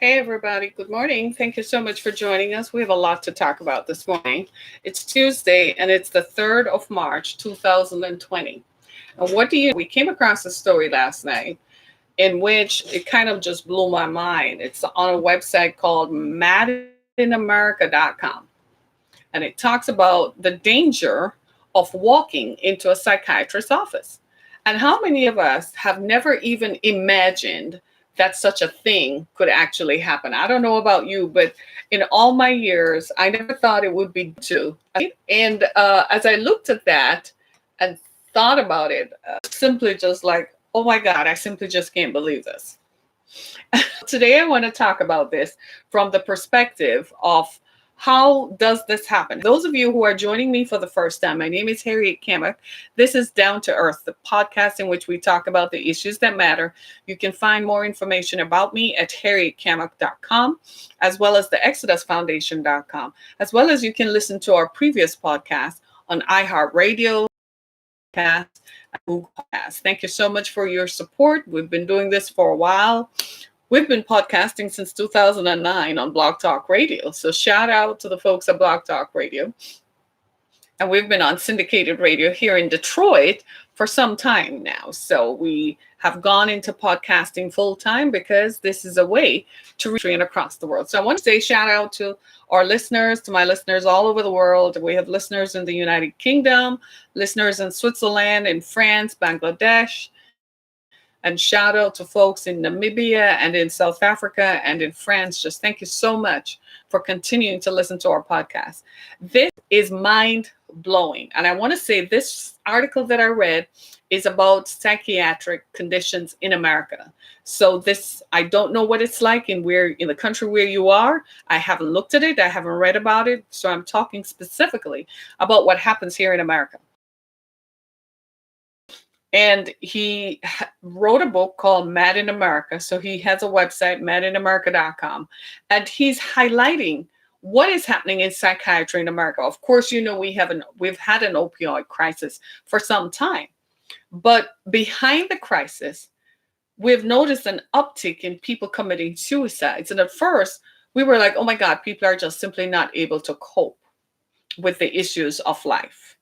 Hey, everybody. Good morning. Thank you so much for joining us. We have a lot to talk about this morning. It's Tuesday and it's the 3rd of March, 2020. And what do you We came across a story last night in which it kind of just blew my mind. It's on a website called madinamerica.com. And it talks about the danger of walking into a psychiatrist's office. And how many of us have never even imagined that such a thing could actually happen? I don't know about you, but in all my years, I never thought it would be too. And as I looked at that and thought about it, simply just like, oh my God, I simply just can't believe this. Today, I want to talk about this from the perspective of how does this happen? Those of you who are joining me for the first time, my name is Harriet Kamek. This is Down to Earth, the podcast in which we talk about the issues that matter. You can find more information about me at harrietkamek.com, as well as the exodusfoundation.com, as well as you can listen to our previous podcast on iHeartRadio, and Google Podcasts. Thank you so much for your support. We've been doing this for a while. We've been podcasting since 2009 on Blog Talk Radio. So shout out to the folks at Blog Talk Radio. And we've been on syndicated radio here in Detroit for some time now. So we have gone into podcasting full time because this is a way to reach across the world. So I want to say shout out to our listeners, to my listeners all over the world. We have listeners in the United Kingdom, listeners in Switzerland, in France, Bangladesh. And shout out to folks in Namibia and in South Africa and in France. Just thank you so much for continuing to listen to our podcast. This is mind blowing. And I want to say this article that I read is about psychiatric conditions in America. So I don't know what it's like in the country where you are. I haven't looked at it. I haven't read about it. So I'm talking specifically about what happens here in America. And he wrote a book called Mad in America. So he has a website, madinamerica.com. And he's highlighting what is happening in psychiatry in America. Of course, you know, we've had an opioid crisis for some time. But behind the crisis, we've noticed an uptick in people committing suicides. And at first, we were like, oh my God, people are just simply not able to cope with the issues of life.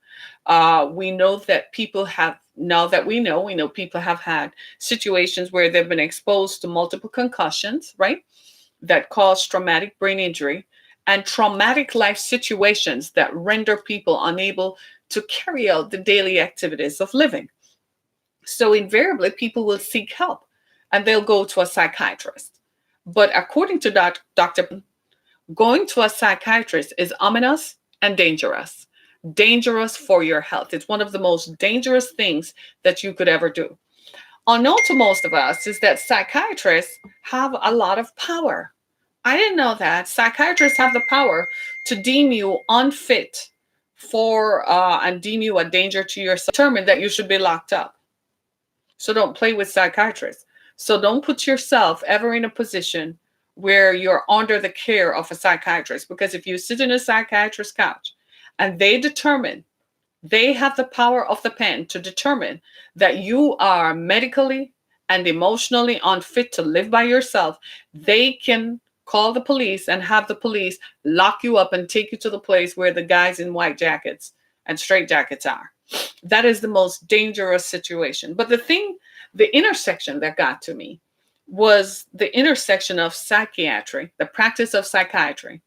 We know that people have, now that we know people have had situations where they've been exposed to multiple concussions, right? That cause traumatic brain injury and traumatic life situations that render people unable to carry out the daily activities of living. So invariably, people will seek help and they'll go to a psychiatrist. But according to Dr. Going to a psychiatrist is ominous and dangerous. Dangerous for your health. It's one of the most dangerous things that you could ever do. Unknown to most of us is that psychiatrists have a lot of power. I didn't know that. Psychiatrists have the power to deem you unfit and deem you a danger to yourself, determine that you should be locked up. So don't play with psychiatrists. So don't put yourself ever in a position where you're under the care of a psychiatrist, because if you sit in a psychiatrist's couch and they have the power of the pen to determine that you are medically and emotionally unfit to live by yourself, they can call the police and have the police lock you up and take you to the place where the guys in white jackets and straight jackets are. That is the most dangerous situation. But the intersection that got to me was the intersection of psychiatry, the practice of psychiatry,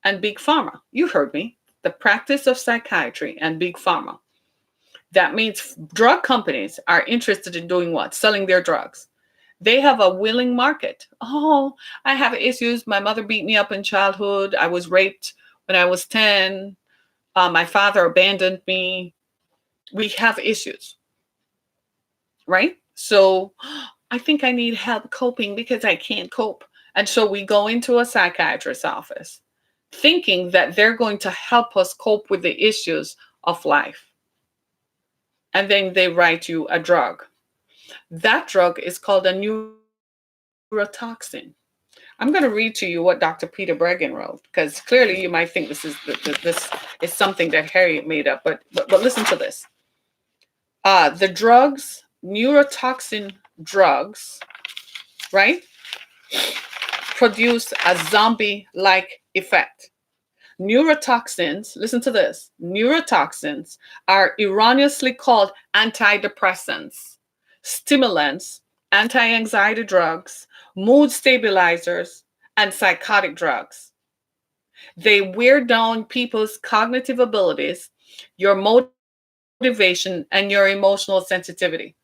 and big pharma. You heard me. The practice of psychiatry and big pharma. That means drug companies are interested in doing what? Selling their drugs. They have a willing market. Oh, I have issues. My mother beat me up in childhood. I was raped when I was 10. My father abandoned me. We have issues, right? So I think I need help coping because I can't cope. And so we go into a psychiatrist's office thinking that they're going to help us cope with the issues of life. And then they write you a drug. That drug is called a neurotoxin. I'm going to read to you what Dr. Peter Breggin wrote, because clearly you might think this is something that Harriet made up, but listen to this. The drugs, neurotoxin drugs, right? produce a zombie-like effect. Neurotoxins, listen to this, neurotoxins are erroneously called antidepressants, stimulants, anti-anxiety drugs, mood stabilizers, and psychotic drugs. They wear down people's cognitive abilities, your motivation, and your emotional sensitivity.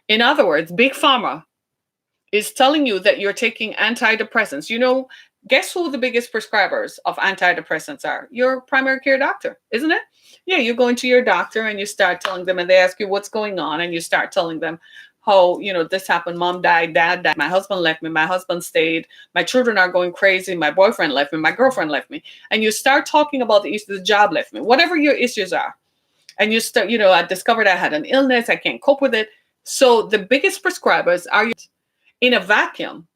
In other words, Big Pharma is telling you that you're taking antidepressants. You know, guess who the biggest prescribers of antidepressants are? Your primary care doctor, isn't it? Yeah, you go into your doctor and you start telling them, and they ask you what's going on, and you start telling them how, this happened, mom died, dad died, my husband left me, my husband stayed, my children are going crazy, my boyfriend left me, my girlfriend left me. And you start talking about the issues, the job left me, whatever your issues are. And you start, I discovered I had an illness, I can't cope with it. So the biggest prescribers are in a vacuum,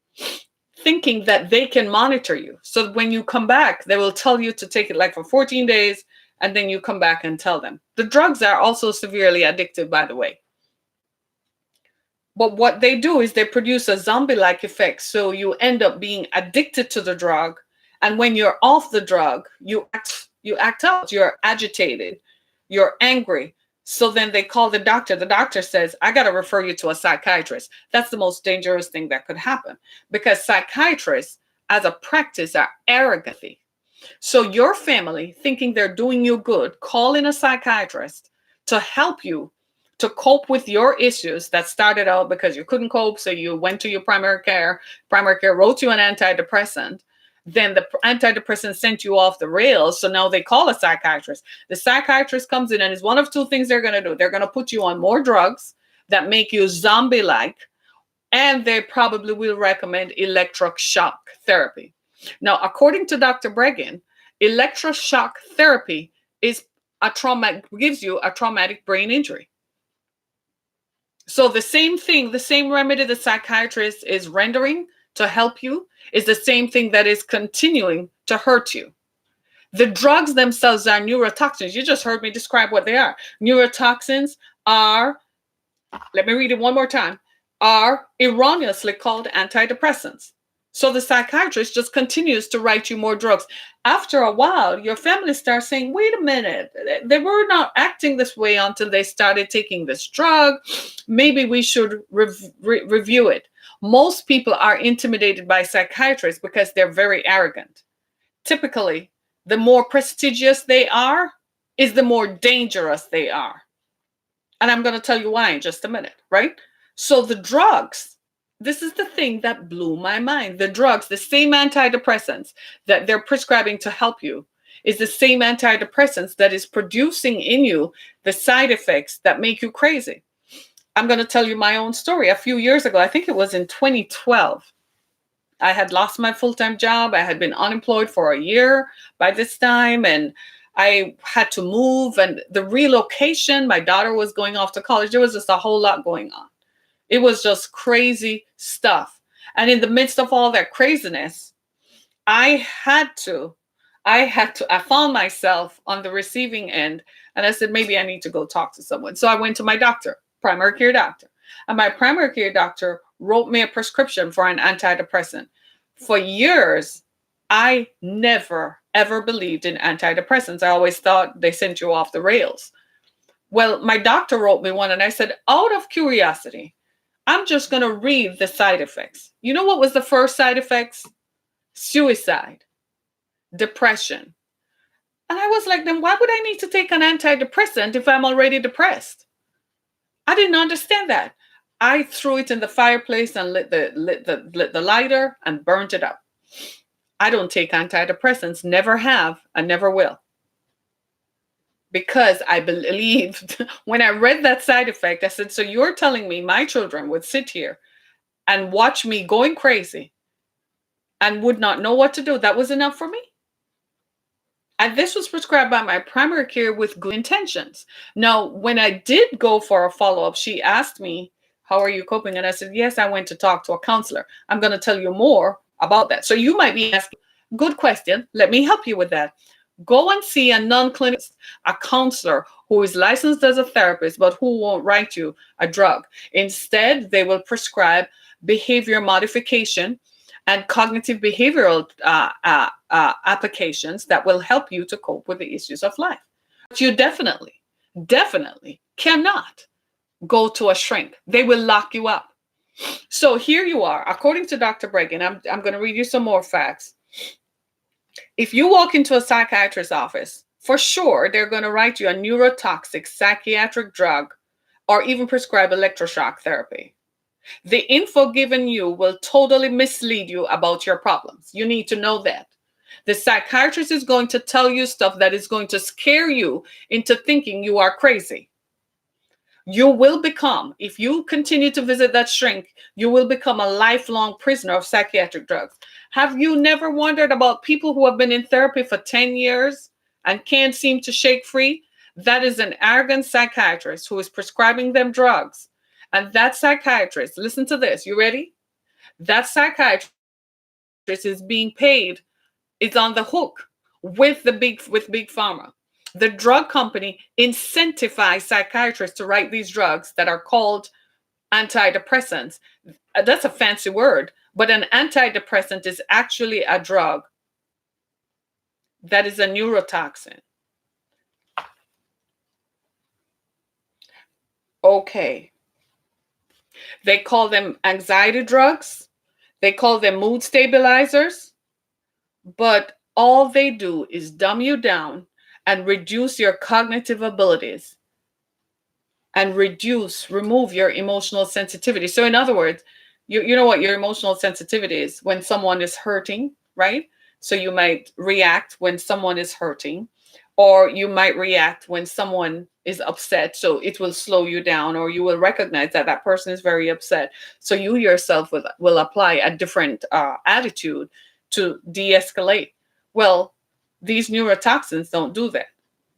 thinking that they can monitor you. So when you come back, they will tell you to take it like for 14 days, and then you come back and tell them. The drugs are also severely addictive, by the way. But what they do is they produce a zombie-like effect. So you end up being addicted to the drug. And when you're off the drug, you act out, you're agitated, you're angry. So then they call the doctor. The doctor says, I got to refer you to a psychiatrist. That's the most dangerous thing that could happen, because psychiatrists as a practice are arrogant. So your family, thinking they're doing you good, call in a psychiatrist to help you to cope with your issues that started out because you couldn't cope. So you went to your primary care. Primary care wrote you an antidepressant. Then the antidepressant sent you off the rails. So now they call a psychiatrist. The psychiatrist comes in, and it's one of two things they're going to do. They're going to put you on more drugs that make you zombie-like, and they probably will recommend electroshock therapy. Now, according to Dr. Breggin, electroshock therapy is gives you a traumatic brain injury. So the same thing, the same remedy the psychiatrist is rendering to help you is the same thing that is continuing to hurt you. The drugs themselves are neurotoxins. You just heard me describe what they are. Neurotoxins are, let me read it one more time, are erroneously called antidepressants. So the psychiatrist just continues to write you more drugs. After a while, your family starts saying, wait a minute, they were not acting this way until they started taking this drug. Maybe we should review it. Most people are intimidated by psychiatrists because they're very arrogant. Typically, the more prestigious they are is the more dangerous they are. And I'm going to tell you why in just a minute, right? So the drugs, this is the thing that blew my mind. The drugs, the same antidepressants that they're prescribing to help you, is the same antidepressants that is producing in you the side effects that make you crazy. I'm going to tell you my own story. A few years ago, I think it was in 2012, I had lost my full-time job. I had been unemployed for a year by this time, and I had to move. And the relocation, my daughter was going off to college. There was just a whole lot going on. It was just crazy stuff. And in the midst of all that craziness, I found myself on the receiving end, and I said, maybe I need to go talk to someone. So I went to my doctor, primary care doctor, and my primary care doctor wrote me a prescription for an antidepressant. For years, I never, ever believed in antidepressants. I always thought they sent you off the rails. Well, my doctor wrote me one, and I said, out of curiosity, I'm just going to read the side effects. You know what was the first side effects? Suicide, depression. And I was like, then why would I need to take an antidepressant if I'm already depressed? I didn't understand that. I threw it in the fireplace and lit the lighter and burnt it up. I don't take antidepressants, never have, and never will. Because I believed, when I read that side effect, I said, so you're telling me my children would sit here and watch me going crazy and would not know what to do? That was enough for me. And this was prescribed by my primary care with good intentions. Now, when I did go for a follow-up, she asked me, how are you coping? And I said, yes, I went to talk to a counselor. I'm going to tell you more about that. So you might be asking, good question. Let me help you with that. Go and see a non-clinical, a counselor who is licensed as a therapist, but who won't write you a drug. Instead, they will prescribe behavior modification and cognitive behavioral applications that will help you to cope with the issues of life. But you definitely cannot go to a shrink. They will lock you up. So here you are, according to Dr. Bregan, I'm going to read you some more facts. If you walk into a psychiatrist's office, for sure, they're going to write you a neurotoxic psychiatric drug or even prescribe electroshock therapy. The info given you will totally mislead you about your problems. You need to know that. The psychiatrist is going to tell you stuff that is going to scare you into thinking you are crazy. You will become, if you continue to visit that shrink, you will become a lifelong prisoner of psychiatric drugs. Have you never wondered about people who have been in therapy for 10 years and can't seem to shake free? That is an arrogant psychiatrist who is prescribing them drugs. And that psychiatrist, listen to this, you ready? That psychiatrist is being paid, is on the hook with big pharma. The drug company incentivizes psychiatrists to write these drugs that are called antidepressants. That's a fancy word, but an antidepressant is actually a drug that is a neurotoxin. Okay. They call them anxiety drugs. They call them mood stabilizers. But all they do is dumb you down and reduce your cognitive abilities and remove your emotional sensitivity. So in other words, you know what your emotional sensitivity is when someone is hurting, right? So you might react when someone is hurting, or you might react when someone is upset. So it will slow you down, or you will recognize that that person is very upset. So you yourself will apply a different attitude to de-escalate. Well, these neurotoxins don't do that,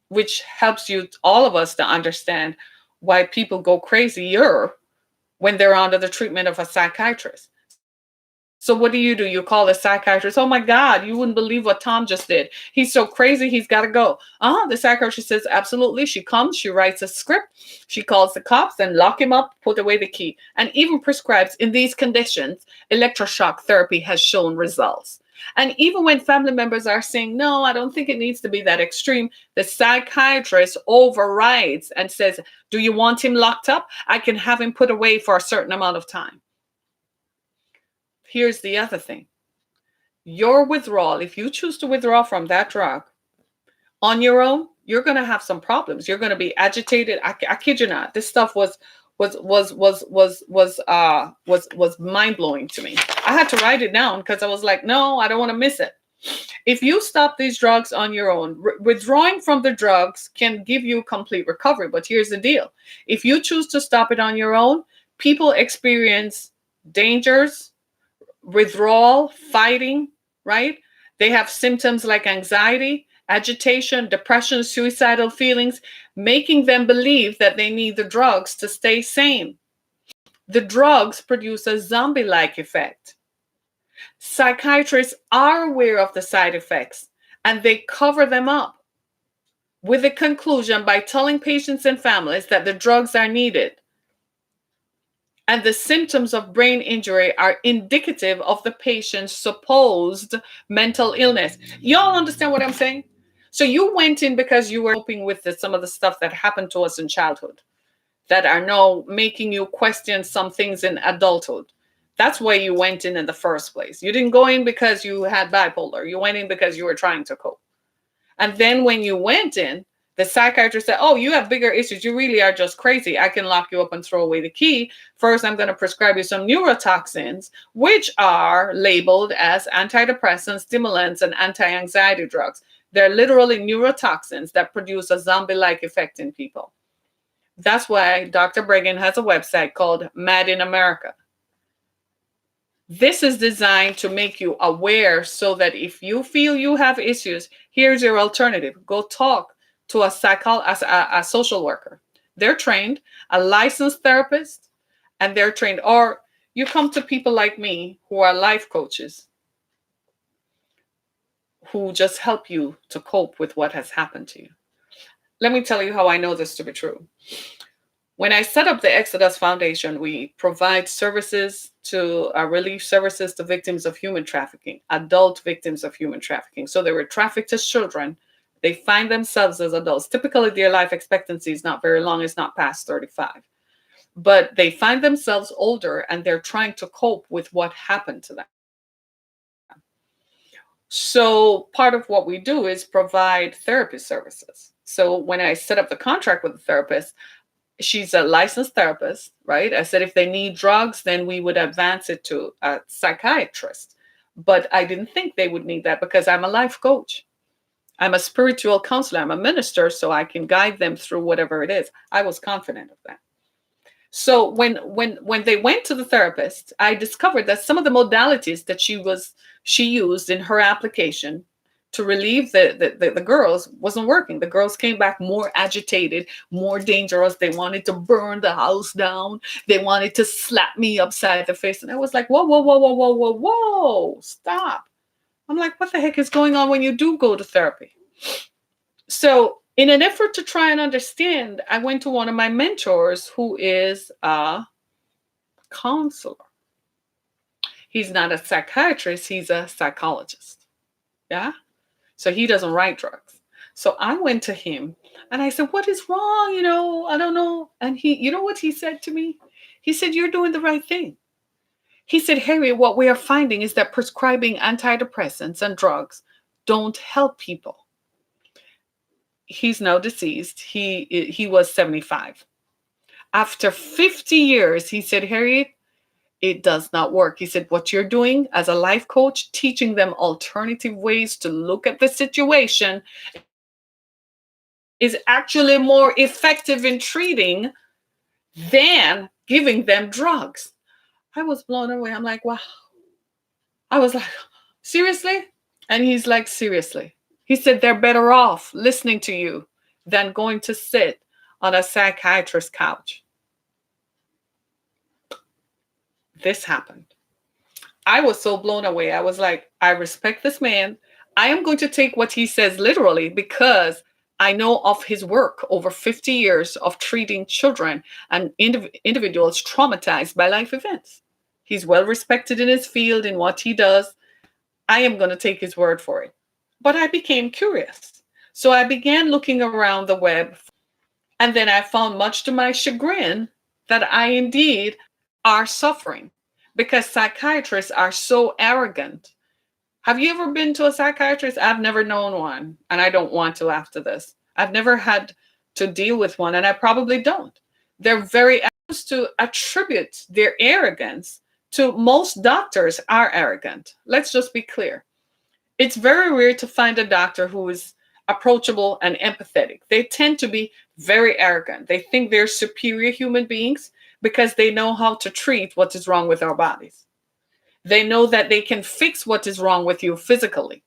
which helps all of us to understand why people go crazier when they're under the treatment of a psychiatrist. So what do? You call the psychiatrist, oh my God, you wouldn't believe what Tom just did. He's so crazy, he's got to go. The psychiatrist says, absolutely. She comes, she writes a script, she calls the cops and lock him up, put away the key, and even prescribes, in these conditions, electroshock therapy has shown results. And even when family members are saying, no, I don't think it needs to be that extreme, the psychiatrist overrides and says, do you want him locked up? I can have him put away for a certain amount of time. Here's the other thing. Your withdrawal, if you choose to withdraw from that drug on your own, you're going to have some problems. You're going to be agitated. I kid you not. This stuff was mind-blowing to me. I had to write it down because I was like, no, I don't want to miss it. If you stop these drugs on your own, withdrawing from the drugs can give you complete recovery. But here's the deal. If you choose to stop it on your own, people experience dangers, withdrawal, fighting, right? They have symptoms like anxiety, agitation, depression, suicidal feelings, making them believe that they need the drugs to stay sane. The drugs produce a zombie-like effect. Psychiatrists are aware of the side effects and they cover them up with the conclusion by telling patients and families that the drugs are needed. And the symptoms of brain injury are indicative of the patient's supposed mental illness. Y'all understand what I'm saying? So you went in because you were coping with some of the stuff that happened to us in childhood that are now making you question some things in adulthood. That's why you went in the first place. You didn't go in because you had bipolar. You went in because you were trying to cope. And then when you went in, the psychiatrist said, oh, you have bigger issues. You really are just crazy. I can lock you up and throw away the key. First, I'm going to prescribe you some neurotoxins, which are labeled as antidepressants, stimulants, and anti-anxiety drugs. They're literally neurotoxins that produce a zombie-like effect in people. That's why Dr. Bregan has a website called Mad in America. This is designed to make you aware so that if you feel you have issues, here's your alternative. Go talk to a social worker. They're trained, a licensed therapist, and they're trained. Or you come to people like me who are life coaches who just help you to cope with what has happened to you. Let me tell you how I know this to be true. When I set up the Exodus Foundation, we provide services to relief services to victims of human trafficking, adult victims of human trafficking. So they were trafficked as children. They find themselves as adults. Typically, their life expectancy is not very long, it's not past 35. But they find themselves older and they're trying to cope with what happened to them. So part of what we do is provide therapy services. So when I set up the contract with the therapist, she's a licensed therapist, right? I said if they need drugs, then we would advance it to a psychiatrist. But I didn't think they would need that because I'm a life coach. I'm a spiritual counselor. I'm a minister, so I can guide them through whatever it is. I was confident of that. So when they went to the therapist, I discovered that some of the modalities that she used in her application to relieve the girls wasn't working. The girls came back more agitated, more dangerous. They wanted to burn the house down. They wanted to slap me upside the face. And I was like, whoa, whoa, whoa, whoa, whoa, whoa, whoa, stop. I'm like, what the heck is going on when you do go to therapy? So in an effort to try and understand, I went to one of my mentors who is a counselor. He's not a psychiatrist, he's a psychologist. Yeah. So he doesn't write drugs. So I went to him and I said, what is wrong? I don't know. And you know what he said to me? He said, you're doing the right thing. He said, Harriet, what we are finding is that prescribing antidepressants and drugs don't help people. He's now deceased. He was 75. After 50 years, he said, Harriet, it does not work. He said, what you're doing as a life coach, teaching them alternative ways to look at the situation, is actually more effective in treating than giving them drugs. I was blown away. I'm like, wow. I was like, seriously? And he's like, seriously. He said, they're better off listening to you than going to sit on a psychiatrist's couch. This happened. I was so blown away. I was like, I respect this man. I am going to take what he says literally because I know of his work over 50 years of treating children and individuals traumatized by life events. He's well respected in his field, in what he does. I am going to take his word for it. But I became curious. So I began looking around the web. And then I found, much to my chagrin, that I indeed are suffering because psychiatrists are so arrogant. Have you ever been to a psychiatrist? I've never known one, and I don't want to after this. I've never had to deal with one, and I probably don't. They're very anxious to attribute their arrogance to most doctors are arrogant. Let's just be clear. It's very rare to find a doctor who is approachable and empathetic. They tend to be very arrogant. They think they're superior human beings because they know how to treat what is wrong with our bodies. They know that they can fix what is wrong with you physically.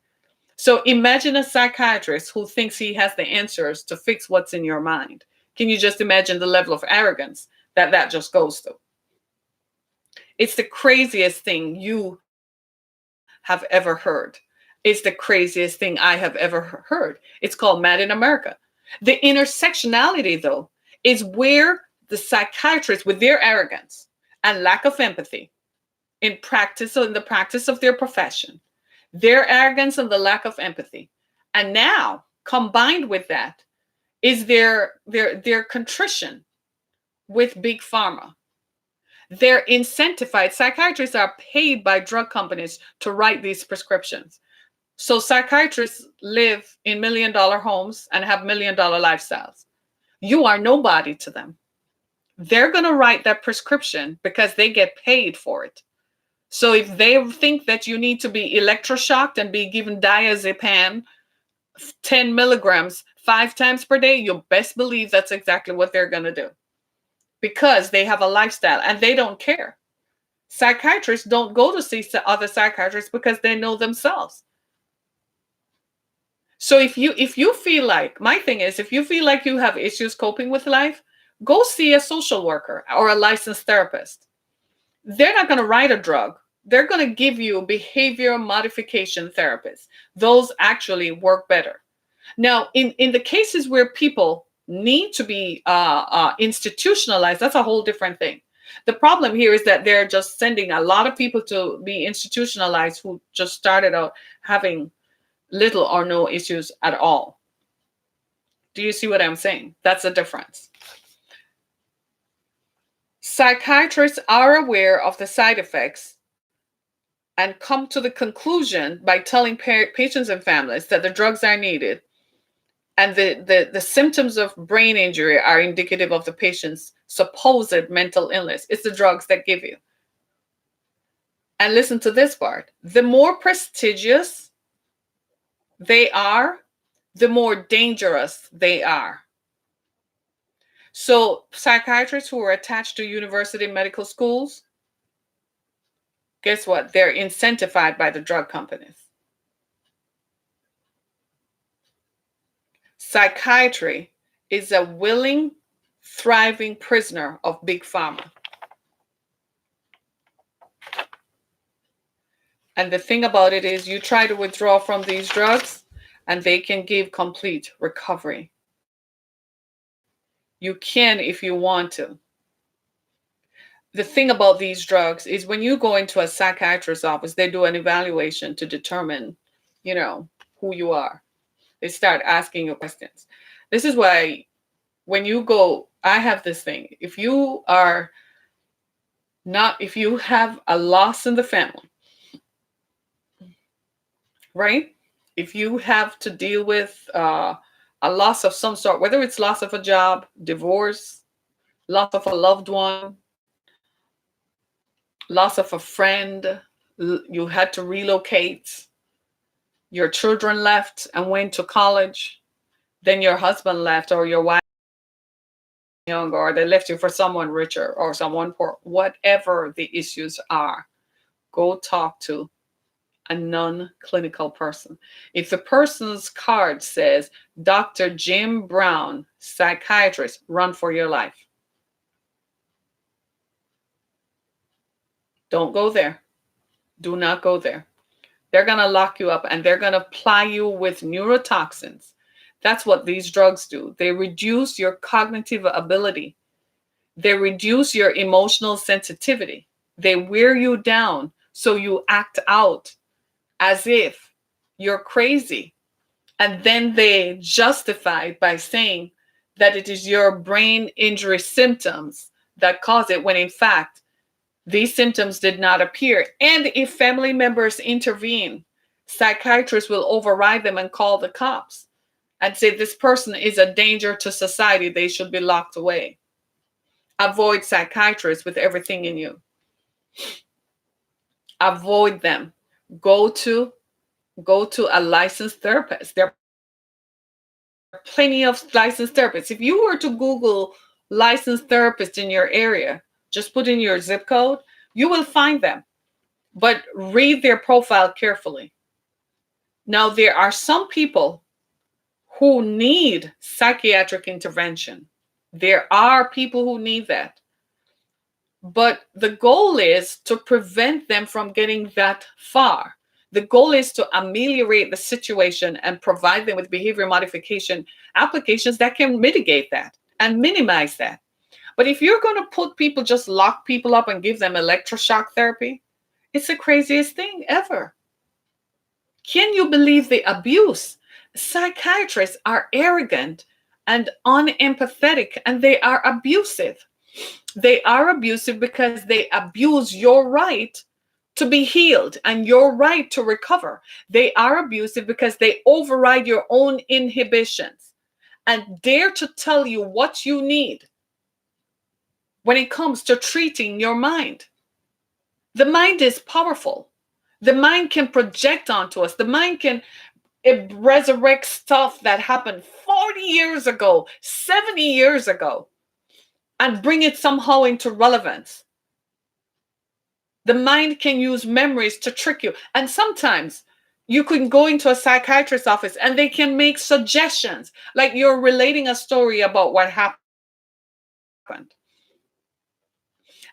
So imagine a psychiatrist who thinks he has the answers to fix what's in your mind. Can you just imagine the level of arrogance that just goes to? It's the craziest thing you have ever heard. It's the craziest thing I have ever heard. It's called Mad in America. The intersectionality, though, is where the psychiatrists, with their arrogance and lack of empathy in the practice of their profession, their arrogance and the lack of empathy, and now combined with that is their contrition with big pharma. They're incentivized. Psychiatrists are paid by drug companies to write these prescriptions. So psychiatrists live in $1 million homes and have $1 million lifestyles. You are nobody to them. They're going to write that prescription because they get paid for it. So if they think that you need to be electroshocked and be given diazepam, 10 milligrams, 5 times per day, you best believe that's exactly what they're going to do. Because they have a lifestyle and they don't care. Psychiatrists don't go to see other psychiatrists because they know themselves. So if you feel like, my thing is, if you feel like you have issues coping with life, go see a social worker or a licensed therapist. They're not going to write a drug. They're going to give you behavior modification therapies. Those actually work better. Now, in the cases where people need to be institutionalized, that's a whole different thing. The problem here is that they're just sending a lot of people to be institutionalized who just started out having little or no issues at all. Do you see what I'm saying? That's the difference. Psychiatrists are aware of the side effects and come to the conclusion by telling patients and families that the drugs are needed, and the symptoms of brain injury are indicative of the patient's supposed mental illness. It's the drugs that give you. And listen to this part. The more prestigious they are, the more dangerous they are. So psychiatrists who are attached to university medical schools, guess what? They're incentivized by the drug companies. Psychiatry is a willing, thriving prisoner of big pharma. And the thing about it is, you try to withdraw from these drugs and they can give complete recovery. You can if you want to. The thing about these drugs is when you go into a psychiatrist's office, they do an evaluation to determine, who you are. They start asking you questions. This is why when you go, I have this thing. If you have a loss in the family, right? If you have to deal with a loss of some sort, whether it's loss of a job, divorce, loss of a loved one, loss of a friend, you had to relocate, your children left and went to college, then your husband left or your wife younger, or they left you for someone richer or someone poor, whatever the issues are, go talk to a non-clinical person. If the person's card says Dr. Jim Brown, psychiatrist, run for your life. Don't go there. Do not go there. They're going to lock you up and they're going to ply you with neurotoxins. That's what these drugs do. They reduce your cognitive ability. They reduce your emotional sensitivity. They wear you down so you act out as if you're crazy. And then they justify it by saying that it is your brain injury symptoms that cause it, when in fact, these symptoms did not appear. And if family members intervene, psychiatrists will override them and call the cops and say this person is a danger to society. They should be locked away. Avoid psychiatrists with everything in you. Avoid them. Go to a licensed therapist. There are plenty of licensed therapists. If you were to Google licensed therapist in your area, just put in your zip code, you will find them. But read their profile carefully. Now, there are some people who need psychiatric intervention. There are people who need that. But the goal is to prevent them from getting that far. The goal is to ameliorate the situation and provide them with behavior modification applications that can mitigate that and minimize that. But if you're going to just lock people up and give them electroshock therapy, it's the craziest thing ever. Can you believe the abuse? Psychiatrists are arrogant and unempathetic, and they are abusive. They are abusive because they abuse your right to be healed and your right to recover. They are abusive because they override your own inhibitions and dare to tell you what you need when it comes to treating your mind. The mind is powerful. The mind can project onto us. The mind can resurrect stuff that happened 40 years ago, 70 years ago, and bring it somehow into relevance. The mind can use memories to trick you. And sometimes you can go into a psychiatrist's office and they can make suggestions, like you're relating a story about what happened.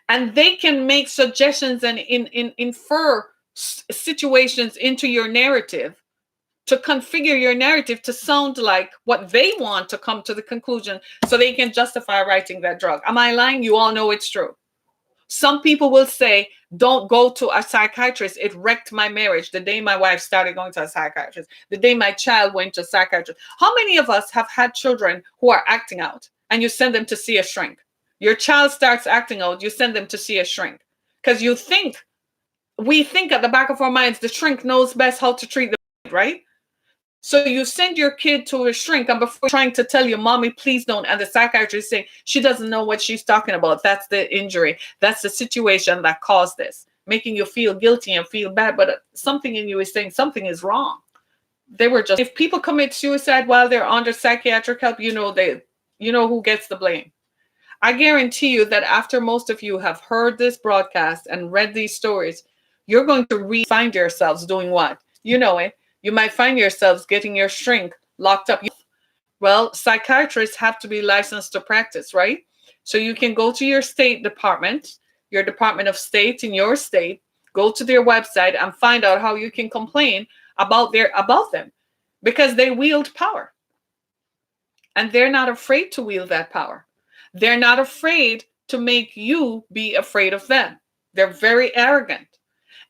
And they can make suggestions and infer situations into your narrative to configure your narrative to sound like what they want to come to the conclusion so they can justify writing that drug. Am I lying? You all know it's true. Some people will say, don't go to a psychiatrist. It wrecked my marriage the day my wife started going to a psychiatrist, the day my child went to a psychiatrist. How many of us have had children who are acting out and you send them to see a shrink? Your child starts acting out, you send them to see a shrink. Because we think at the back of our minds, the shrink knows best how to treat the kid, right? So you send your kid to a shrink, and before trying to tell you, mommy, please don't. And the psychiatrist is saying, she doesn't know what she's talking about. That's the injury. That's the situation that caused this, making you feel guilty and feel bad. But something in you is saying something is wrong. If people commit suicide while they're under psychiatric help, you know who gets the blame. I guarantee you that after most of you have heard this broadcast and read these stories, you're going to find yourselves doing what? You know it. You might find yourselves getting your shrink locked up. Well, psychiatrists have to be licensed to practice, right? So you can go to your state department, your Department of State in your state, go to their website and find out how you can complain about them, because they wield power. And they're not afraid to wield that power. They're not afraid to make you be afraid of them. They're very arrogant.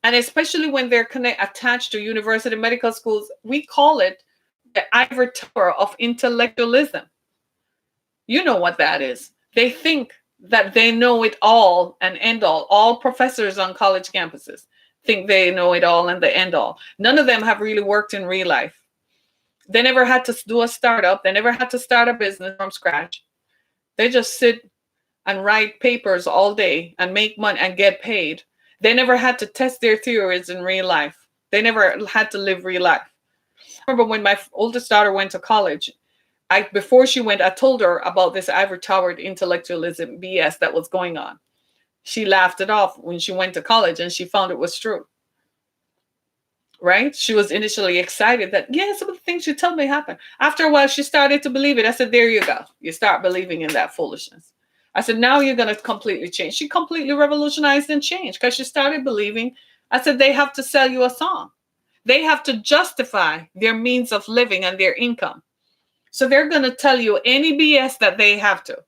And especially when they're attached to university medical schools, we call it the ivory tower of intellectualism. You know what that is. They think that they know it all and end all. All professors on college campuses think they know it all and the end all. None of them have really worked in real life. They never had to do a startup. They never had to start a business from scratch. They just sit and write papers all day and make money and get paid. They never had to test their theories in real life. They never had to live real life. I remember when my oldest daughter went to college, before she went, I told her about this ivory towered intellectualism BS that was going on. She laughed it off when she went to college and she found it was true. Right? She was initially excited that, yeah, some of the things you tell me happened. After a while, she started to believe it. I said, there you go. You start believing in that foolishness. I said, now you're going to completely change. She completely revolutionized and changed because she started believing. I said, they have to sell you a song. They have to justify their means of living and their income. So they're going to tell you any BS that they have to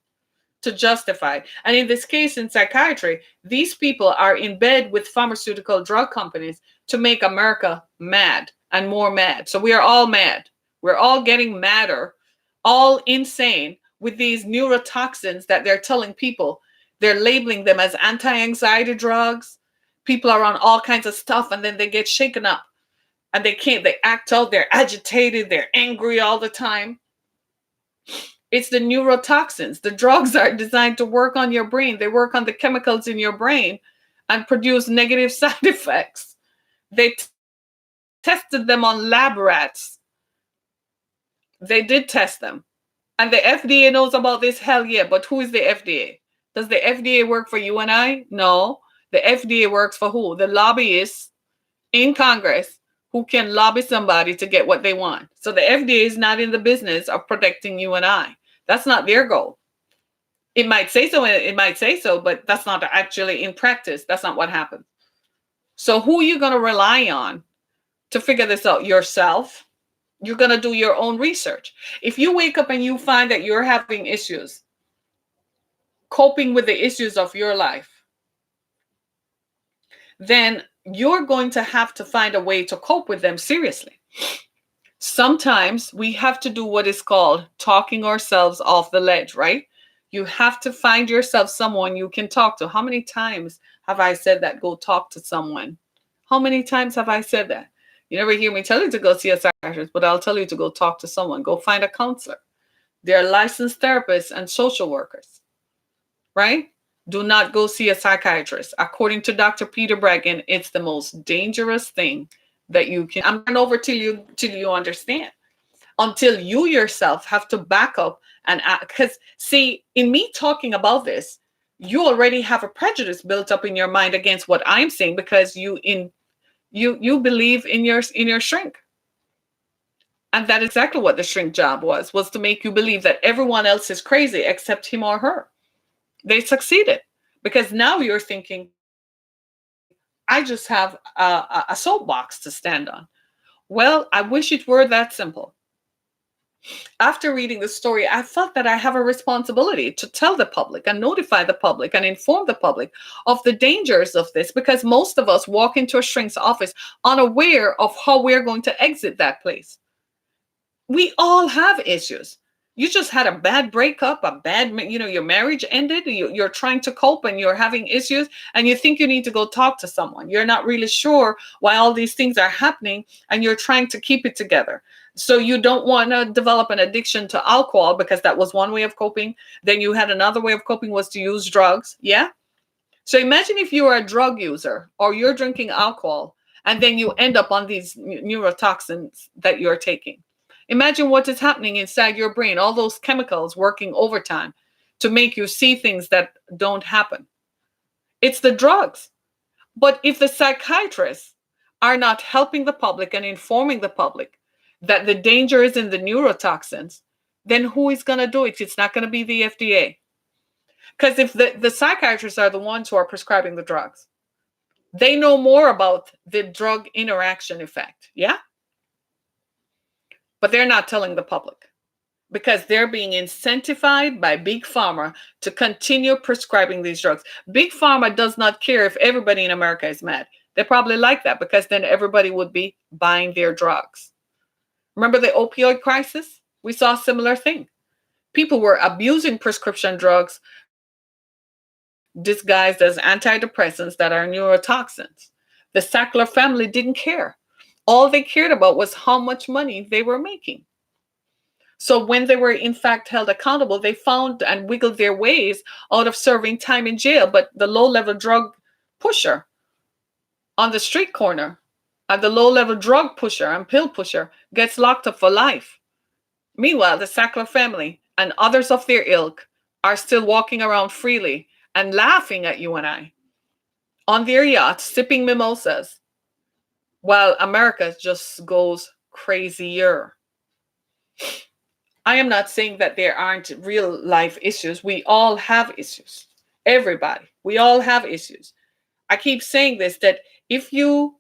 justify. And in this case, in psychiatry, these people are in bed with pharmaceutical drug companies to make America mad and more mad. So we are all mad. We're all getting madder, all insane with these neurotoxins that they're telling people. They're labeling them as anti-anxiety drugs. People are on all kinds of stuff and then they get shaken up and they act out, they're agitated, they're angry all the time. It's the neurotoxins. The drugs are designed to work on your brain. They work on the chemicals in your brain and produce negative side effects. They tested them on lab rats. They did test them. And the FDA knows about this, hell yeah. But who is the FDA? Does the FDA work for you and I? No. The FDA works for who? The lobbyists in Congress who can lobby somebody to get what they want. So the FDA is not in the business of protecting you and I. That's not their goal. It might say so, but that's not actually in practice. That's not what happens. So who are you going to rely on to figure this out? Yourself. You're going to do your own research. If you wake up and you find that you're having issues coping with the issues of your life, then you're going to have to find a way to cope with them seriously. Sometimes we have to do what is called talking ourselves off the ledge, right? You have to find yourself someone you can talk to. How many times have I said that? Go talk to someone. How many times have I said that? You never hear me tell you to go see a psychiatrist, but I'll tell you to go talk to someone. Go find a counselor. They're licensed therapists and social workers, right? Do not go see a psychiatrist. According to Dr. Peter Breggin, it's the most dangerous thing that you can. I'm going over till you understand. Until you yourself have to back up and because see, in me talking about this, you already have a prejudice built up in your mind against what I'm saying because you believe in your shrink. And that's exactly what the shrink job was to make you believe that everyone else is crazy except him or her. They succeeded because now you're thinking, I just have a soapbox to stand on. Well, I wish it were that simple. After reading the story, I felt that I have a responsibility to tell the public and notify the public and inform the public of the dangers of this, because most of us walk into a shrink's office unaware of how we're going to exit that place. We all have issues. You just had a bad breakup, a bad, your marriage ended, you're trying to cope and you're having issues and you think you need to go talk to someone. You're not really sure why all these things are happening and you're trying to keep it together. So you don't want to develop an addiction to alcohol because that was one way of coping. Then you had another way of coping was to use drugs. Yeah. So imagine if you are a drug user or you're drinking alcohol and then you end up on these neurotoxins that you're taking. Imagine what is happening inside your brain, all those chemicals working overtime to make you see things that don't happen. It's the drugs. But if the psychiatrists are not helping the public and informing the public that the danger is in the neurotoxins, then who is going to do it? It's not going to be the FDA. Because if the psychiatrists are the ones who are prescribing the drugs, they know more about the drug interaction effect. Yeah. But they're not telling the public because they're being incentivized by Big Pharma to continue prescribing these drugs. Big Pharma does not care if everybody in America is mad. They probably like that because then everybody would be buying their drugs. Remember the opioid crisis? We saw a similar thing. People were abusing prescription drugs disguised as antidepressants that are neurotoxins. The Sackler family didn't care. All they cared about was how much money they were making. So when they were in fact held accountable, they found and wiggled their ways out of serving time in jail. But the low-level drug pusher on the street corner and the low-level drug pusher and pill pusher gets locked up for life. Meanwhile, the Sackler family and others of their ilk are still walking around freely and laughing at you and I on their yachts, sipping mimosas, while America just goes crazier. I am not saying that there aren't real life issues. We all have issues. Everybody. We all have issues. I keep saying this, that if you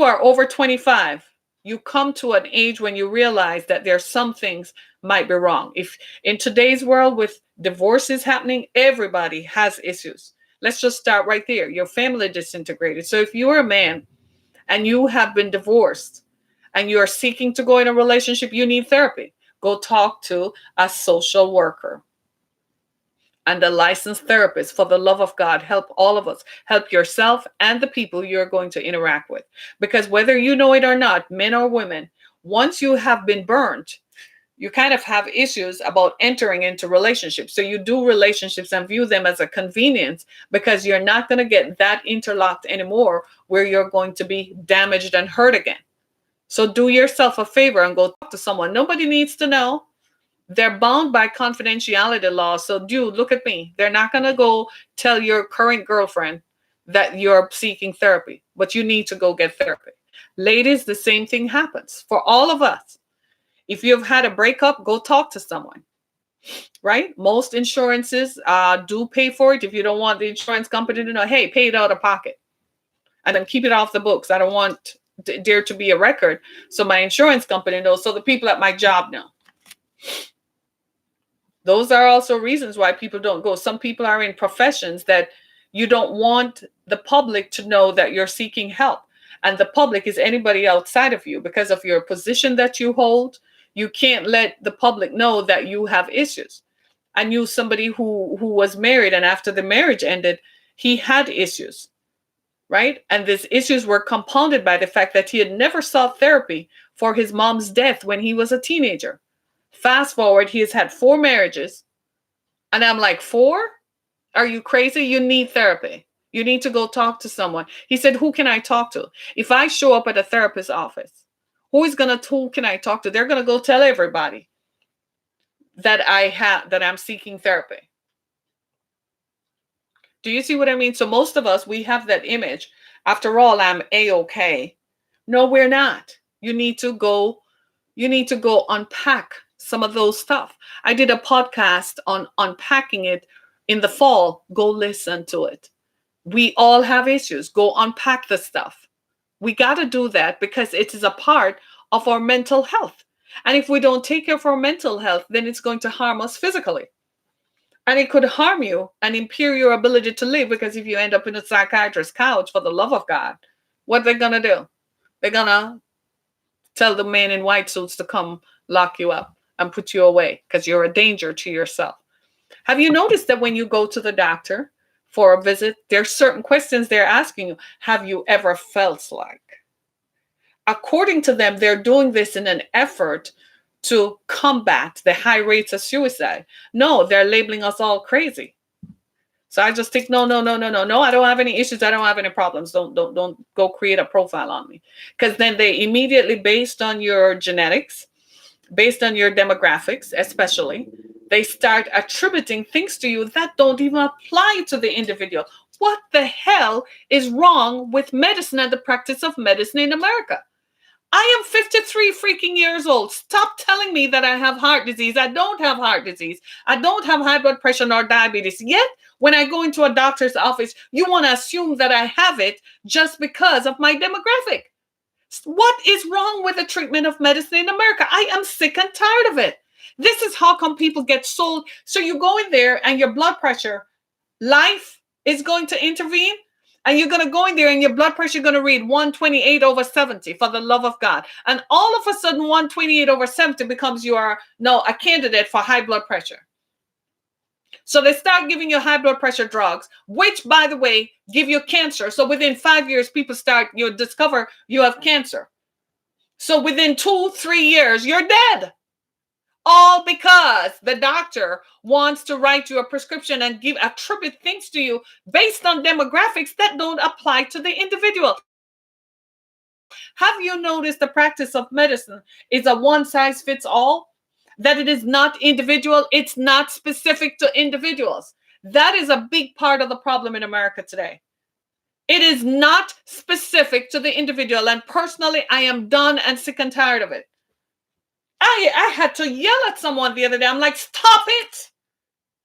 are over 25, you come to an age when you realize that there are some things might be wrong. If in today's world with divorces happening, everybody has issues. Let's just start right there. Your family disintegrated. So if you're a man and you have been divorced and you are seeking to go in a relationship, you need therapy. Go talk to a social worker and a licensed therapist. For the love of God, help all of us. Help yourself and the people you're going to interact with. Because whether you know it or not, men or women, once you have been burned, you kind of have issues about entering into relationships. So you do relationships and view them as a convenience because you're not going to get that interlocked anymore where you're going to be damaged and hurt again. So do yourself a favor and go talk to someone. Nobody needs to know. They're bound by confidentiality laws. So dude, look at me. They're not going to go tell your current girlfriend that you're seeking therapy, but you need to go get therapy. Ladies, the same thing happens for all of us. If you've had a breakup, go talk to someone, right? Most insurances do pay for it. If you don't want the insurance company to know, hey, pay it out of pocket and then keep it off the books. I don't want there to be a record. So my insurance company knows. So the people at my job know. Those are also reasons why people don't go. Some people are in professions that you don't want the public to know that you're seeking help. And the public is anybody outside of you because of your position that you hold. You can't let the public know that you have issues. I knew somebody who was married, and after the marriage ended, he had issues, right? And these issues were compounded by the fact that he had never sought therapy for his mom's death when he was a teenager. Fast forward, he has had 4 marriages. And I'm like, 4? Are you crazy? You need therapy. You need to go talk to someone. He said, who can I talk to? If I show up at a therapist's office, who can I talk to? They're going to go tell everybody that I'm seeking therapy. Do you see what I mean? So most of us, we have that image. After all, I'm A-okay. No, we're not. You need to go unpack some of those stuff. I did a podcast on unpacking it in the fall. Go listen to it. We all have issues. Go unpack the stuff. We got to do that because it is a part of our mental health. And if we don't take care of our mental health, then it's going to harm us physically. And it could harm you and impair your ability to live, because if you end up in a psychiatrist's couch, for the love of God, what they're going to do? They're going to tell the men in white suits to come lock you up and put you away because you're a danger to yourself. Have you noticed that when you go to the doctor for a visit, there's certain questions they're asking you? Have you ever felt like? According to them, they're doing this in an effort to combat the high rates of suicide. No, they're labeling us all crazy. So I just think, no, no, no, no, no, no. I don't have any issues. I don't have any problems. Don't go create a profile on me. Because then they immediately, based on your genetics, based on your demographics, especially, they start attributing things to you that don't even apply to the individual. What the hell is wrong with medicine and the practice of medicine in America? I am 53 freaking years old. Stop telling me that I have heart disease. I don't have heart disease. I don't have high blood pressure nor diabetes. Yet, when I go into a doctor's office, you want to assume that I have it just because of my demographic. What is wrong with the treatment of medicine in America? I am sick and tired of it. This is how come people get sold. So you go in there and your blood pressure, life is going to intervene. And you're going to go in there and your blood pressure is going to read 128/70, for the love of God. And all of a sudden, 128/70 becomes a candidate for high blood pressure. So they start giving you high blood pressure drugs, which, by the way, give you cancer. So within 5 years, you discover you have cancer. So within 2-3 years, you're dead. All because the doctor wants to write you a prescription and attribute things to you based on demographics that don't apply to the individual. Have you noticed the practice of medicine is a one size fits all? That it is not individual, it's not specific to individuals. That is a big part of the problem in America today. It is not specific to the individual. And personally, I am done and sick and tired of it. I had to yell at someone the other day. I'm like, stop it.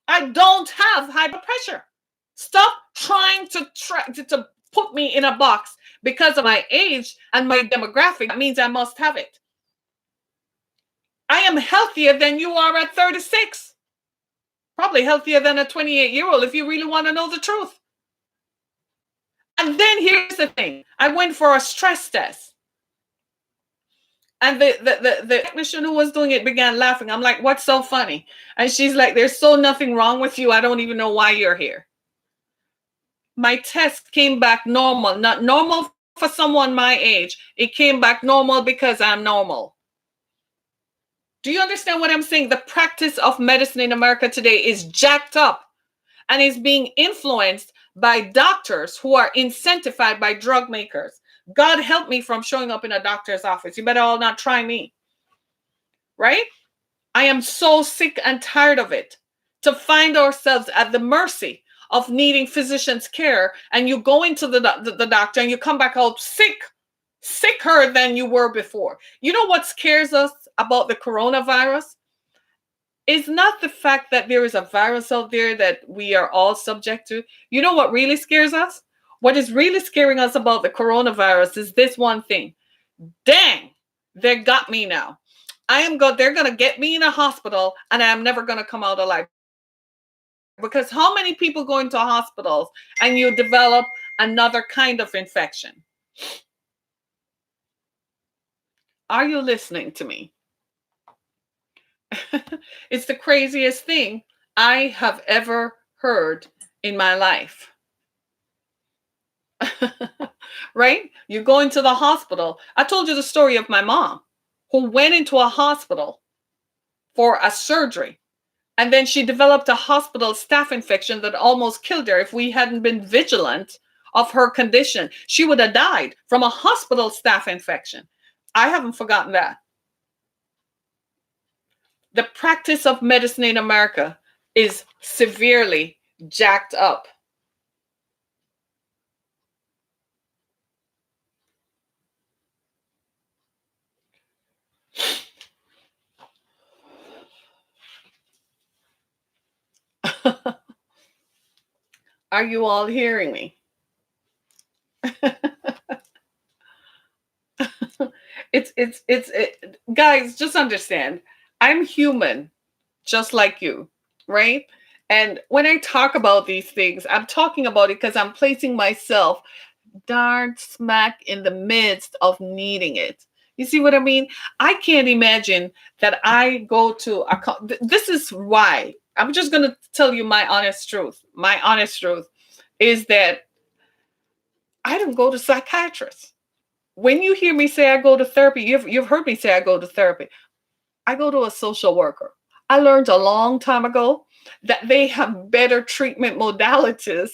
I don't have high blood pressure. Stop trying to put me in a box because of my age and my demographic. That means I must have it. I am healthier than you are at 36. Probably healthier than a 28-year-old if you really want to know the truth. And then here's the thing. I went for a stress test. And the technician who was doing it began laughing. I'm like, what's so funny? And she's like, there's nothing wrong with you. I don't even know why you're here. My test came back normal. Not normal for someone my age. It came back normal because I'm normal. Do you understand what I'm saying? The practice of medicine in America today is jacked up and is being influenced by doctors who are incentivized by drug makers. God help me from showing up in a doctor's office. You better all not try me. Right? I am so sick and tired of it. To find ourselves at the mercy of needing physician's care, and you go into the doctor and you come back out sicker than you were before. You know what scares us about the coronavirus? It's not the fact that there is a virus out there that we are all subject to. You know what really scares us? What is really scaring us about the coronavirus is this one thing. Dang, they got me now. They're going to get me in a hospital and I'm never going to come out alive. Because how many people go into hospitals and you develop another kind of infection? Are you listening to me? It's the craziest thing I have ever heard in my life. Right? You go into the hospital. I told you the story of my mom who went into a hospital for a surgery. And then she developed a hospital staph infection that almost killed her. If we hadn't been vigilant of her condition, she would have died from a hospital staph infection. I haven't forgotten that. The practice of medicine in America is severely jacked up. Are you all hearing me? guys, just understand, I'm human, just like you, right? And when I talk about these things, I'm talking about it because I'm placing myself darn smack in the midst of needing it. You see what I mean? I can't imagine that I go to this is why I'm just going to tell you my honest truth. My honest truth is that I don't go to psychiatrists. When you hear me say I go to therapy, you've heard me say I go to therapy. I go to a social worker. I learned a long time ago that they have better treatment modalities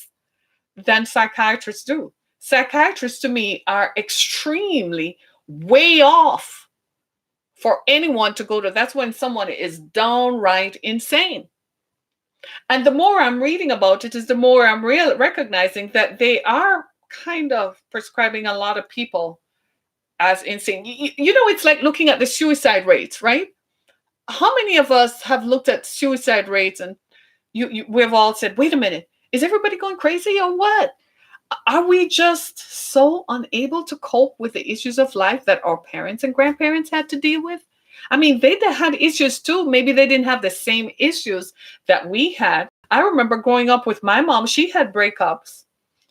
than psychiatrists do. Psychiatrists to me are extremely way off for anyone to go to. That's when someone is downright insane. And the more I'm reading about it, is the more I'm recognizing that they are kind of prescribing a lot of people as insane. It's like looking at the suicide rates, right? How many of us have looked at suicide rates and we've all said, wait a minute, is everybody going crazy or what? Are we just so unable to cope with the issues of life that our parents and grandparents had to deal with? I mean, they had issues too. Maybe they didn't have the same issues that we had. I remember growing up with my mom. She had breakups.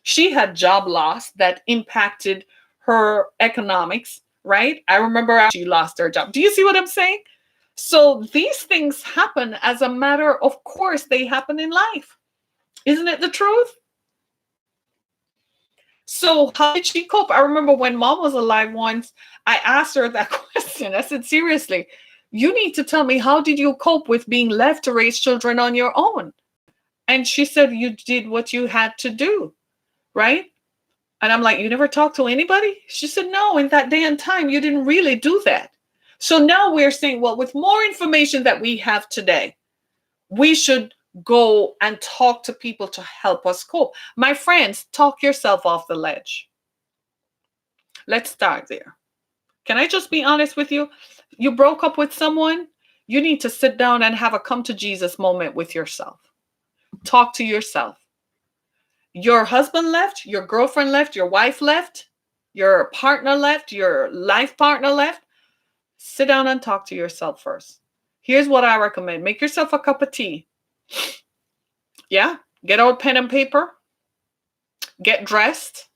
She had job loss that impacted her economics, right? I remember she lost her job. Do you see what I'm saying? So these things happen as a matter of course. They happen in life. Isn't it the truth? So how did she cope? I remember when mom was alive once, I asked her that question. I said, seriously, you need to tell me, how did you cope with being left to raise children on your own? And she said, you did what you had to do, right? And I'm like, you never talked to anybody? She said, no, in that day and time, you didn't really do that. So now we're saying, well, with more information that we have today, we should go and talk to people to help us cope. My friends, talk yourself off the ledge. Let's start there. Can I just be honest with you? You broke up with someone, you need to sit down and have a come to Jesus moment with yourself. Talk to yourself. Your husband left, your girlfriend left, your wife left, your partner left, your life partner left. Sit down and talk to yourself first. Here's what I recommend. Make yourself a cup of tea. Yeah, get out pen and paper. Get dressed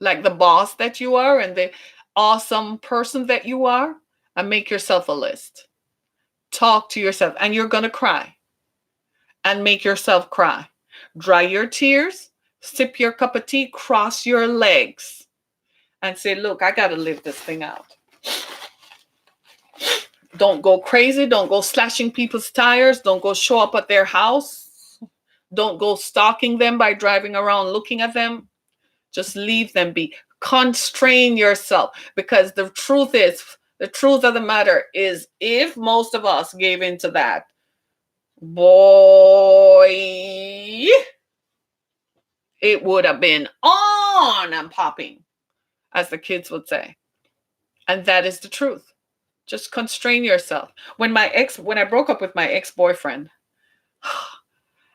like the boss that you are and the awesome person that you are, and make yourself a list. Talk to yourself, and you're going to cry and make yourself cry. Dry your tears, sip your cup of tea, cross your legs, and say, look, I got to live this thing out. Don't go crazy. Don't go slashing people's tires. Don't go show up at their house. Don't go stalking them by driving around looking at them. Just leave them be. Constrain yourself, because the truth of the matter is, if most of us gave into that, boy, it would have been on and popping, as the kids would say. And that is the truth. Just constrain yourself. When I broke up with my ex-boyfriend,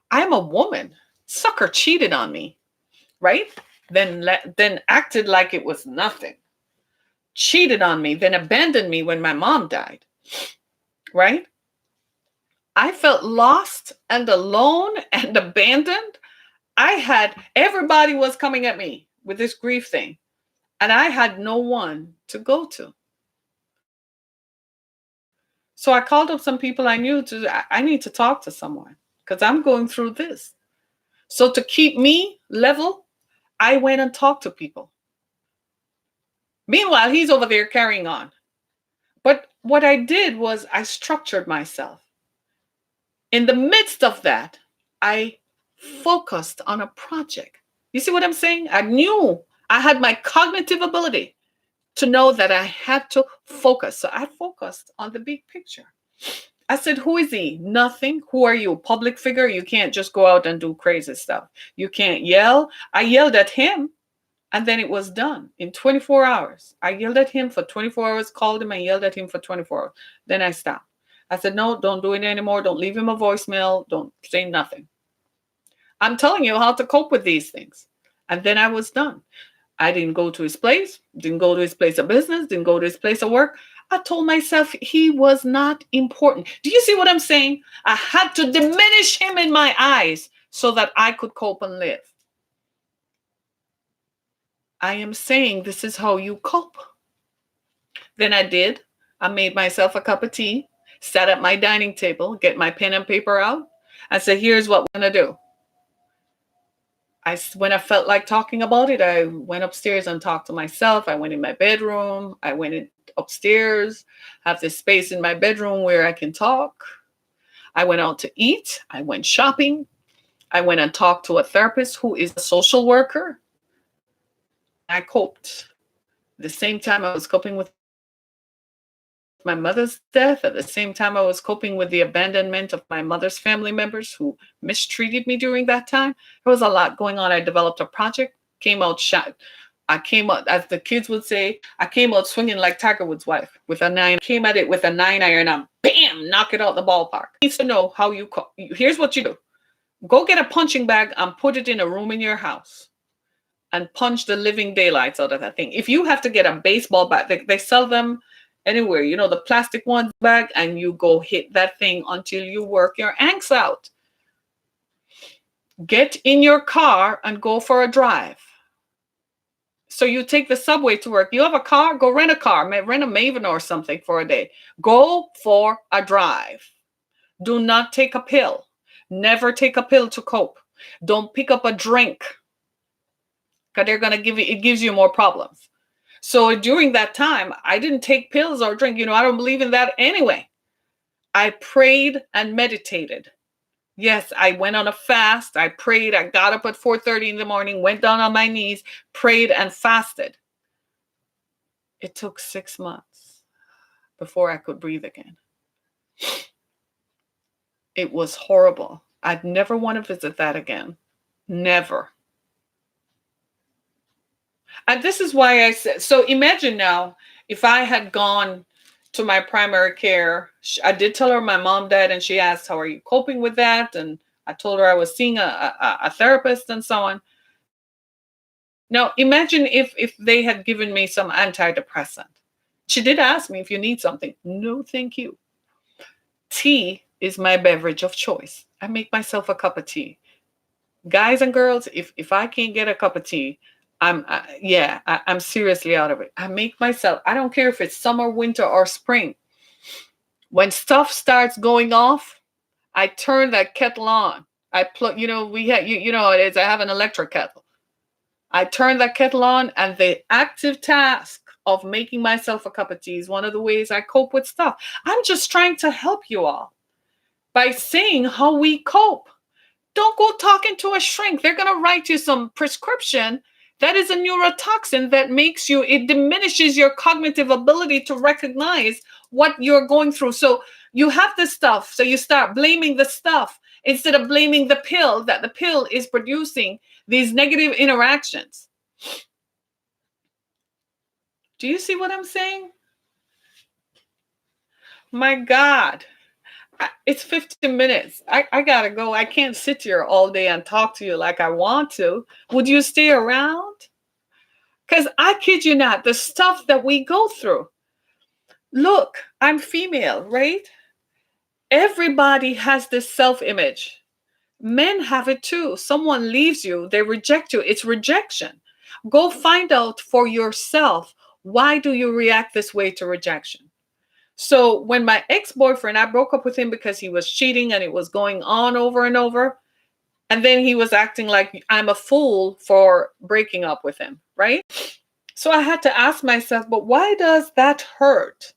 I'm a woman. Sucker cheated on me, right? Then acted like it was nothing. Cheated on me, then abandoned me when my mom died, right? I felt lost and alone and abandoned. Everybody was coming at me with this grief thing, and I had no one to go to. So I called up some people I knew I need to talk to someone because I'm going through this. So to keep me level, I went and talked to people. Meanwhile, he's over there carrying on. But what I did was I structured myself. In the midst of that, I focused on a project. You see what I'm saying? I knew I had my cognitive ability to know that I had to focus. So I focused on the big picture. I said, who is he? Nothing. Who are you? Public figure? You can't just go out and do crazy stuff. You can't yell. I yelled at him, and then it was done in 24 hours. I yelled at him for 24 hours, called him and yelled at him for 24 hours. Then I stopped. I said, no, don't do it anymore. Don't leave him a voicemail. Don't say nothing. I'm telling you how to cope with these things. And then I was done. I didn't go to his place, didn't go to his place of business, didn't go to his place of work. I told myself he was not important. Do you see what I'm saying? I had to diminish him in my eyes so that I could cope and live. I am saying this is how you cope. Then I did. I made myself a cup of tea, sat at my dining table, get my pen and paper out. I said, here's what we're going to do. When I felt like talking about it, I went upstairs and talked to myself. I went in my bedroom. I went upstairs, have this space in my bedroom where I can talk. I went out to eat. I went shopping. I went and talked to a therapist who is a social worker. I coped. At the same time, I was coping with my mother's death. At the same time, I was coping with the abandonment of my mother's family members who mistreated me during that time. There was a lot going on. I developed a project, came out shot. I came out, as the kids would say, I came out swinging like Tiger Woods' wife with a 9. Came at it with a 9-iron and bam, knock it out the ballpark. Needs to know how you cope. Here's what you do. Go get a punching bag and put it in a room in your house and punch the living daylights out of that thing. If you have to get a baseball bat, they sell them anywhere, you know, the plastic one bag, and you go hit that thing until you work your angst out. Get in your car and go for a drive. So you take the subway to work. You have a car, go rent a car, rent a Maven or something for a day. Go for a drive. Do not take a pill. Never take a pill to cope. Don't pick up a drink, because they're going to give you, it gives you more problems. So during that time, I didn't take pills or drink. You know, I don't believe in that anyway. I prayed and meditated. Yes, I went on a fast. I prayed. I got up at 4:30 in the morning, went down on my knees, prayed and fasted. It took 6 months before I could breathe again. It was horrible. I'd never want to visit that again. Never. And this is why I said, so imagine now, if I had gone to my primary care, I did tell her my mom died, and she asked, how are you coping with that? And I told her I was seeing a therapist and so on. Now, imagine if they had given me some antidepressant. She did ask me if you need something. No, thank you. Tea is my beverage of choice. I make myself a cup of tea. Guys and girls, if I can't get a cup of tea, I'm seriously out of it. I make myself, I don't care if it's summer, winter, or spring. When stuff starts going off, I turn that kettle on. I plug, we have, you know, it is, I have an electric kettle. I turn that kettle on, and the active task of making myself a cup of tea is one of the ways I cope with stuff. I'm just trying to help you all by saying how we cope. Don't go talking to a shrink. They're going to write you some prescription that is a neurotoxin that it diminishes your cognitive ability to recognize what you're going through. So you have this stuff, so you start blaming the stuff instead of blaming the pill, that the pill is producing these negative interactions. Do you see what I'm saying? My God. It's 15 minutes. I gotta go. I can't sit here all day and talk to you like I want to. Would you stay around? Because I kid you not, the stuff that we go through. Look, I'm female, right? Everybody has this self-image. Men have it too. Someone leaves you, they reject you. It's rejection. Go find out for yourself, why do you react this way to rejection? So when my ex-boyfriend, I broke up with him because he was cheating and it was going on over and over. And then he was acting like I'm a fool for breaking up with him, right? So I had to ask myself, but why does that hurt?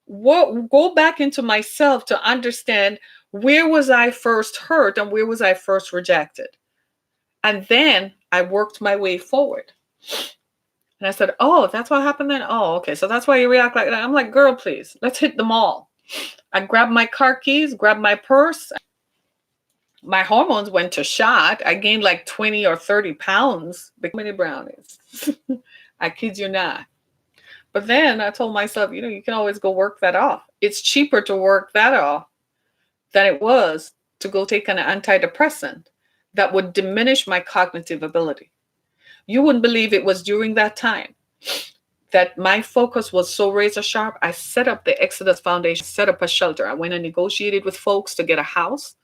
Go back into myself to understand, where was I first hurt and where was I first rejected? And then I worked my way forward. And I said, oh, that's what happened then? Oh, okay. So that's why you react like that. I'm like, girl, please, let's hit the mall. I grabbed my car keys, grabbed my purse. My hormones went to shot. I gained like 20 or 30 pounds. Big many brownies. I kid you not. But then I told myself, you can always go work that off. It's cheaper to work that off than it was to go take an antidepressant that would diminish my cognitive ability. You wouldn't believe it was during that time that my focus was so razor sharp. I set up the Exodus Foundation, set up a shelter. I went and negotiated with folks to get a house.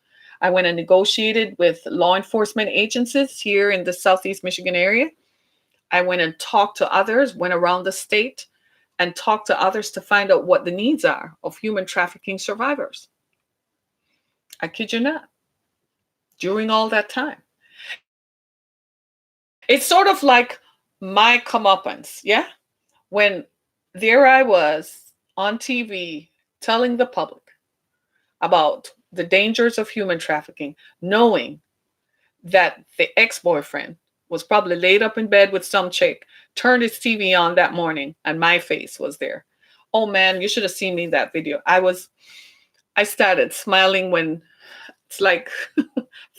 I went and negotiated with law enforcement agencies here in the Southeast Michigan area. I went and talked to others, went around the state and talked to others to find out what the needs are of human trafficking survivors. I kid you not. During all that time, it's sort of like my comeuppance, yeah? When there I was on TV telling the public about the dangers of human trafficking, knowing that the ex-boyfriend was probably laid up in bed with some chick, turned his TV on that morning, and my face was there. Oh man, you should have seen me in that video. I started smiling when it's like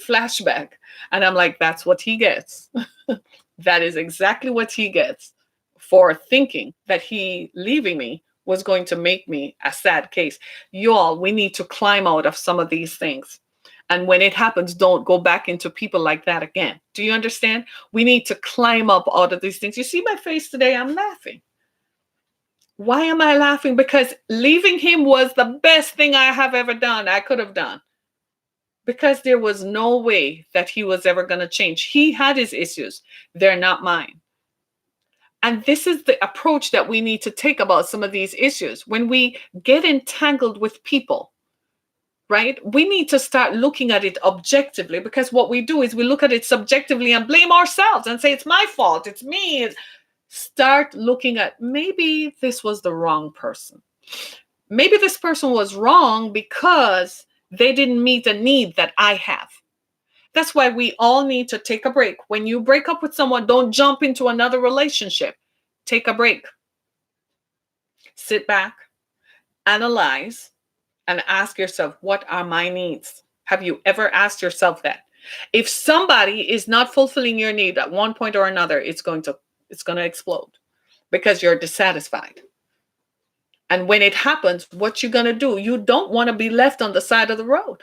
flashback. And I'm like, that's what he gets. That is exactly what he gets for thinking that he leaving me was going to make me a sad case. Y'all, we need to climb out of some of these things. And when it happens, don't go back into people like that again. Do you understand? We need to climb up out of these things. You see my face today? I'm laughing. Why am I laughing? Because leaving him was the best thing I have ever done, I could have done. Because there was no way that he was ever going to change. He had his issues. They're not mine. And this is the approach that we need to take about some of these issues. When we get entangled with people, right? We need to start looking at it objectively, because what we do is we look at it subjectively and blame ourselves and say, it's my fault, it's me. Start looking at, maybe this was the wrong person. Maybe this person was wrong because they didn't meet a need that I have. That's why we all need to take a break. When you break up with someone, don't jump into another relationship. Take a break. Sit back, analyze, and ask yourself, what are my needs? Have you ever asked yourself that? If somebody is not fulfilling your need at one point or another, it's going to explode because you're dissatisfied. And when it happens, what you're going to do, you don't want to be left on the side of the road.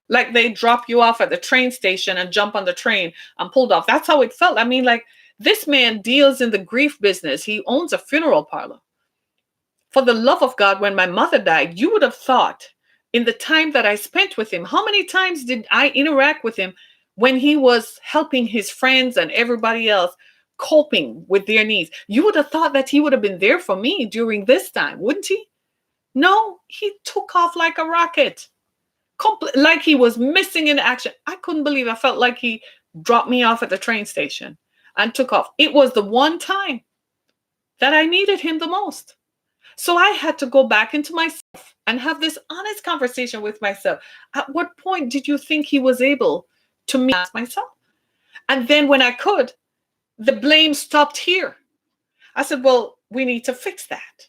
Like they drop you off at the train station and jump on the train and pulled off. That's how it felt. I mean, like, this man deals in the grief business. He owns a funeral parlor. For the love of God, when my mother died, you would have thought in the time that I spent with him, how many times did I interact with him when he was helping his friends and everybody else coping with their needs? You would have thought that he would have been there for me during this time, wouldn't he? No, he took off like a rocket. Like he was missing in action. I couldn't believe. I felt like he dropped me off at the train station and took off. It was the one time that I needed him the most. So I had to go back into myself and have this honest conversation with myself. At what point did you think he was able to meet myself? And then when I could, the blame stopped here. I said, well, we need to fix that.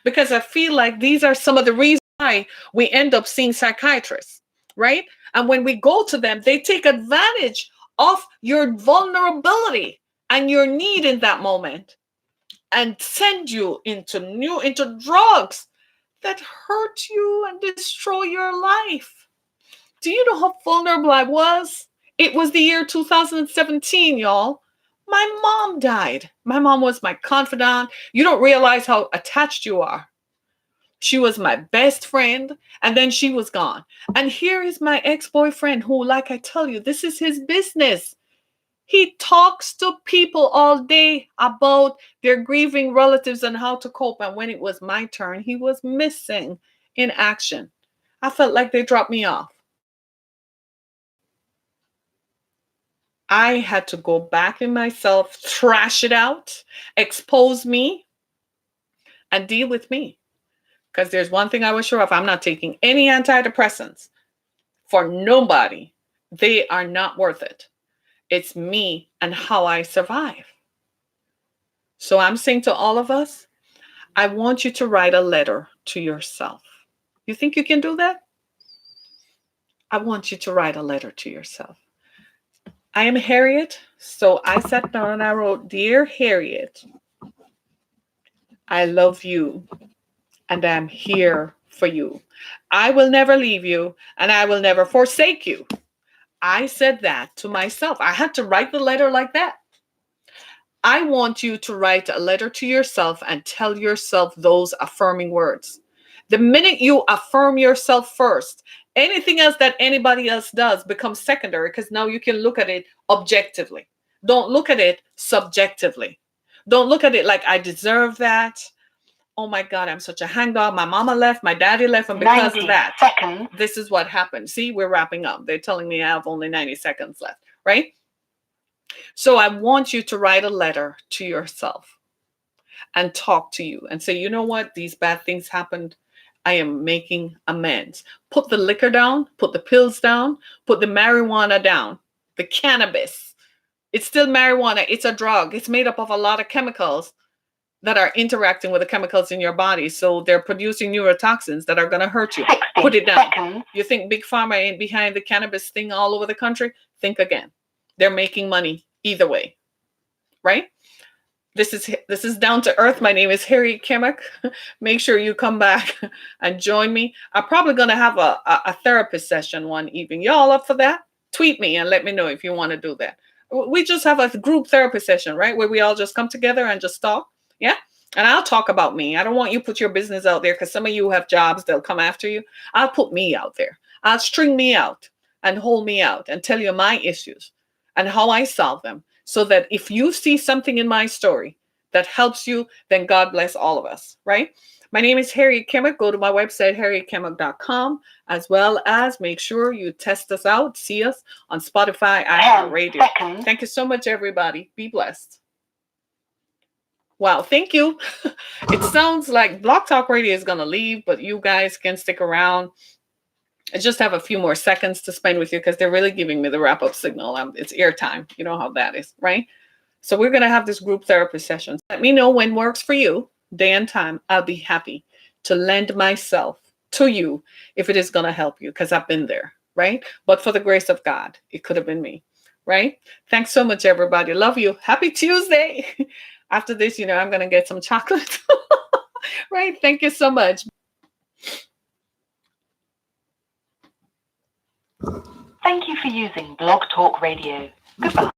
Because I feel like these are some of the reasons why we end up seeing psychiatrists, right? And when we go to them, they take advantage of your vulnerability and your need in that moment and send you into drugs that hurt you and destroy your life. Do you know how vulnerable I was? It was the year 2017, y'all. My mom died. My mom was my confidant. You don't realize how attached you are. She was my best friend, and then she was gone. And here is my ex-boyfriend who, like I tell you, this is his business. He talks to people all day about their grieving relatives and how to cope. And when it was my turn, he was missing in action. I felt like they dropped me off. I had to go back in myself, trash it out, expose me, and deal with me. Because there's one thing I was sure of. I'm not taking any antidepressants for nobody. They are not worth it. It's me and how I survive. So I'm saying to all of us, I want you to write a letter to yourself. You think you can do that? I want you to write a letter to yourself. I am Harriet. So I sat down and I wrote, Dear Harriet, I love you. And I'm here for you. I will never leave you, and I will never forsake you. I said that to myself. I had to write the letter like that. I want you to write a letter to yourself and tell yourself those affirming words. The minute you affirm yourself first, anything else that anybody else does becomes secondary, because now you can look at it objectively. Don't look at it subjectively. Don't look at it like I deserve that. Oh my God, I'm such a hangdog. My mama left, my daddy left, and because of that, this is what happened. See, we're wrapping up. They're telling me I have only 90 seconds left, right? So I want you to write a letter to yourself and talk to you and say, you know what? These bad things happened. I am making amends. Put the liquor down, put the pills down, put the marijuana down, the cannabis. It's still marijuana. It's a drug. It's made up of a lot of chemicals that are interacting with the chemicals in your body. So they're producing neurotoxins that are going to hurt you. Put it down. You think Big Pharma ain't behind the cannabis thing all over the country? Think again. They're making money either way, right? This is Down to Earth. My name is Harriet Kimmick. Make sure you come back and join me. I'm probably going to have a therapist session one evening. Y'all up for that? Tweet me and let me know if you want to do that. We just have a group therapy session, right? Where we all just come together and just talk. Yeah. And I'll talk about me. I don't want you to put your business out there because some of you have jobs. They'll come after you. I'll put me out there. I'll string me out and hold me out and tell you my issues and how I solve them. So that if you see something in my story that helps you, then God bless all of us, right? My name is Harriet Kimmick. Go to my website, harrietkimmick.com, as well as make sure you test us out, see us on Spotify, iHeartRadio. Thank you so much, everybody. Be blessed. Wow, thank you. It sounds like Blog Talk Radio is going to leave, but you guys can stick around. I just have a few more seconds to spend with you because they're really giving me the wrap-up signal. It's airtime. You know how that is, right? So we're going to have this group therapy session. Let me know when works for you, day and time. I'll be happy to lend myself to you if it is going to help you because I've been there, right? But for the grace of God, it could have been me, right? Thanks so much, everybody. Love you. Happy Tuesday. After this, I'm going to get some chocolate, right? Thank you so much. Thank you for using Blog Talk Radio. Goodbye.